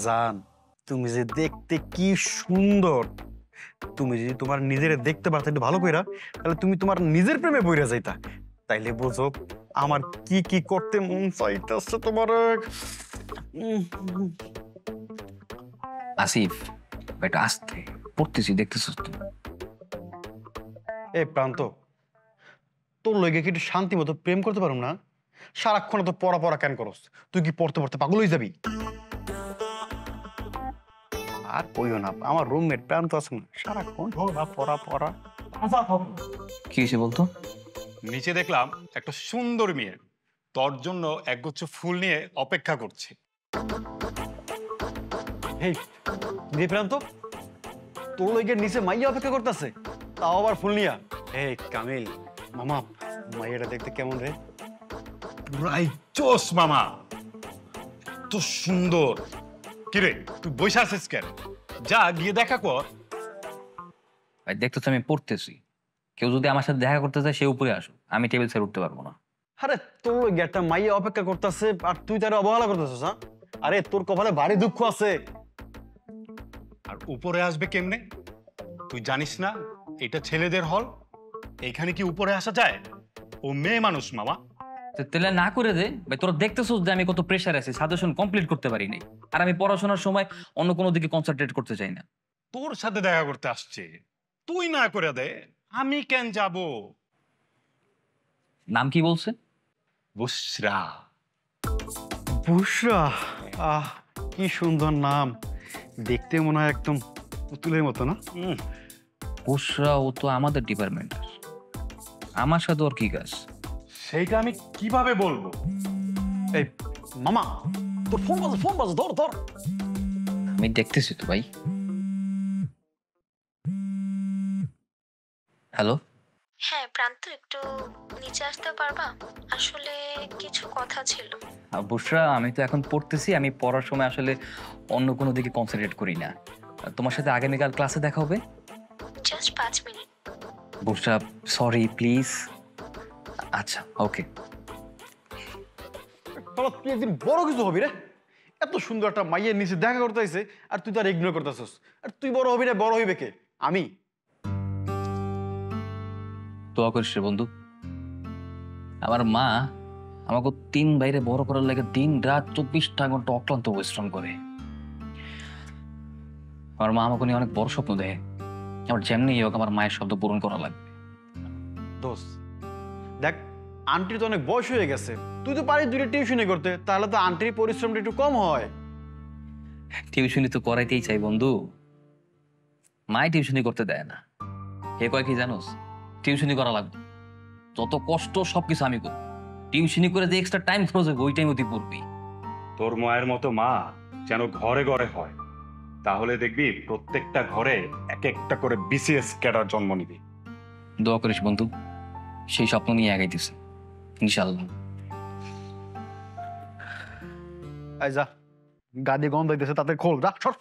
জান, তুমি যে দেখতে কি সুন্দর, তুমি যদি তোমার নিজের দেখতে পারতে একটু ভালো কইরা, তাহলে তুমি তোমার নিজের প্রেমে পইরা যাইতা। তাইলে বুঝো আমার কি কি করতে মন চাইতেছে তোমার। আসিফ, এটা আসতে পড়তেছি, দেখতেছিস তুই। এ প্রান্ত, তোর লইগে কি একটু শান্তি মতো প্রেম করতে পারুম না? সারাক্ষণ তো পড়া পড়া কেন করস? তুই কি পড়তে পড়তে পাগল হয়ে যাবি? আর কইও না, আমার রুমমেট প্রান্ত আছে না, সারাক্ষণ পড়া পড়া পড়া। কি হয়েছে বলতো? নিচে দেখলাম একটা সুন্দর মেয়ে তোর জন্য একগুচ্ছ ফুল নিয়ে অপেক্ষা করছে। হেই রে প্রান্ত, তোর লইগে নিচে মাইয়া অপেক্ষা করতেছে, তাও আবার ফুল নিয়া। হে কামিল মামা, মাইয়াটা দেখতে কেমন রে? পুরাই চোস মামা, তো সুন্দর। কিরে তুই বসে আছিস কেন? যা গিয়ে দেখা কর। ভাই দেখতেছ আমি পড়তেছি, কেউ যদি আমার সাথে দেখা করতে চায় সে উপরে আসুক, আমি টেবিল ছেড়ে উঠতে পারবো না। আরে তোর লইগে একটা মাইয়া অপেক্ষা করতেছে আর তুই তার অবহেলা করতেছিস? হ্যাঁ, আরে তোর কপালে ভারী দুঃখ আছে। আর উপরে আসবে কেমনে? তুই জানিস না এটা ছেলেদের হল? এইখানে কি উপরে আসা যায়? ও মেয়ে মানুষ মামা। তাহলে না করে দে ভাই, তোরা দেখতেছিস যে আমি কত প্রেশার আছি, সাজেশন কমপ্লিট করতে পারি নাই। আর আমি পড়াশোনার সময় অন্য কোনো দিকে কনসেন্ট্রেট করতে চাই না। তোর সাথে দেখা করতে আসছে, তুই না করে দে, আমি কেন যাব? নাম কি বলছে? বুসরা। বুশরা, আহ কি সুন্দর নাম, দেখতে মনে হয় একদম পুতুলের মতো না? বুশরা, ও তো আমাদের ডিপার্টমেন্টের। আমার সাথে ওর কি কাজ? সেইটা আমি কিভাবে বলবো? এই মামা, তোর ফোন বাজে, ফোন বাজে, ধর ধর। আমি দেখতেছি তো ভাই। হ্যালো। হ্যাঁ প্রান্ত, একটু নিচে আসতে পারবা? আসলে কিছু কথা ছিল। বুশরা, আমি তো এখন পড়তেছি, আমি পড়ার সময় আসলে অন্য কোনো দিকে কনসেন্ট্রেট করি না। তোমার সাথে আগামীকাল ক্লাসে দেখা হবে। Just 5 minute. Bushra, sorry please. আচ্ছা, ওকে। বাবা, তুই একদিন বড় কিছু হবি রে। এত সুন্দর একটা মাইয়ের নিচে দেখা করতে আইছে আর তুই তার ইগনোর করতেছস। আর তুই বড় হবি না, বড় হইবে কে? আমি। দোয়া করিস রে বন্ধু। আমার মা আমাকে 3 বাইরে বড় করার লাগে দিন রাত 24টা ঘন্টা অক্লান্ত পরিশ্রম করে। আমার মা আমাকে নিয়ে অনেক বড় স্বপ্ন দেখে। আমার যেমনি হোক আমার মায়ের শব্দ পূরণ করা লাগবে। দোস্ত দেখ, আন্টির তো অনেক বয়স হয়ে গেছে, তুই তো পারিস দুইটা টিউশনি করতে, তাহলে তো আন্টির পরিশ্রমটা একটু কম হয়। টিউশনি তো করাইতেই চাই বন্ধু, মাই টিউশনি করতে দেয় না। হে কয় কি জানোস, টিউশনি করা লাগবে, যত কষ্ট সবকিছু আমি করব। টিউশনি করে যে এক্সট্রা টাইম খরচ হবে ওই টাইম তুই পড়বি। তোর মায়ের মতো মা যেন ঘরে ঘরে হয়, তাহলে দেখবি প্রত্যেকটা ঘরে এক একটা করে বিসিএস ক্যাডার জন্ম নিবি। দোয়া করিস বন্ধু, সেই স্বপ্ন নিয়ে আগাইতেছে ইনশাআল্লাহ। এই যা, গাদি গন্ধ হইতেছে, তাতে খোল, যা সর।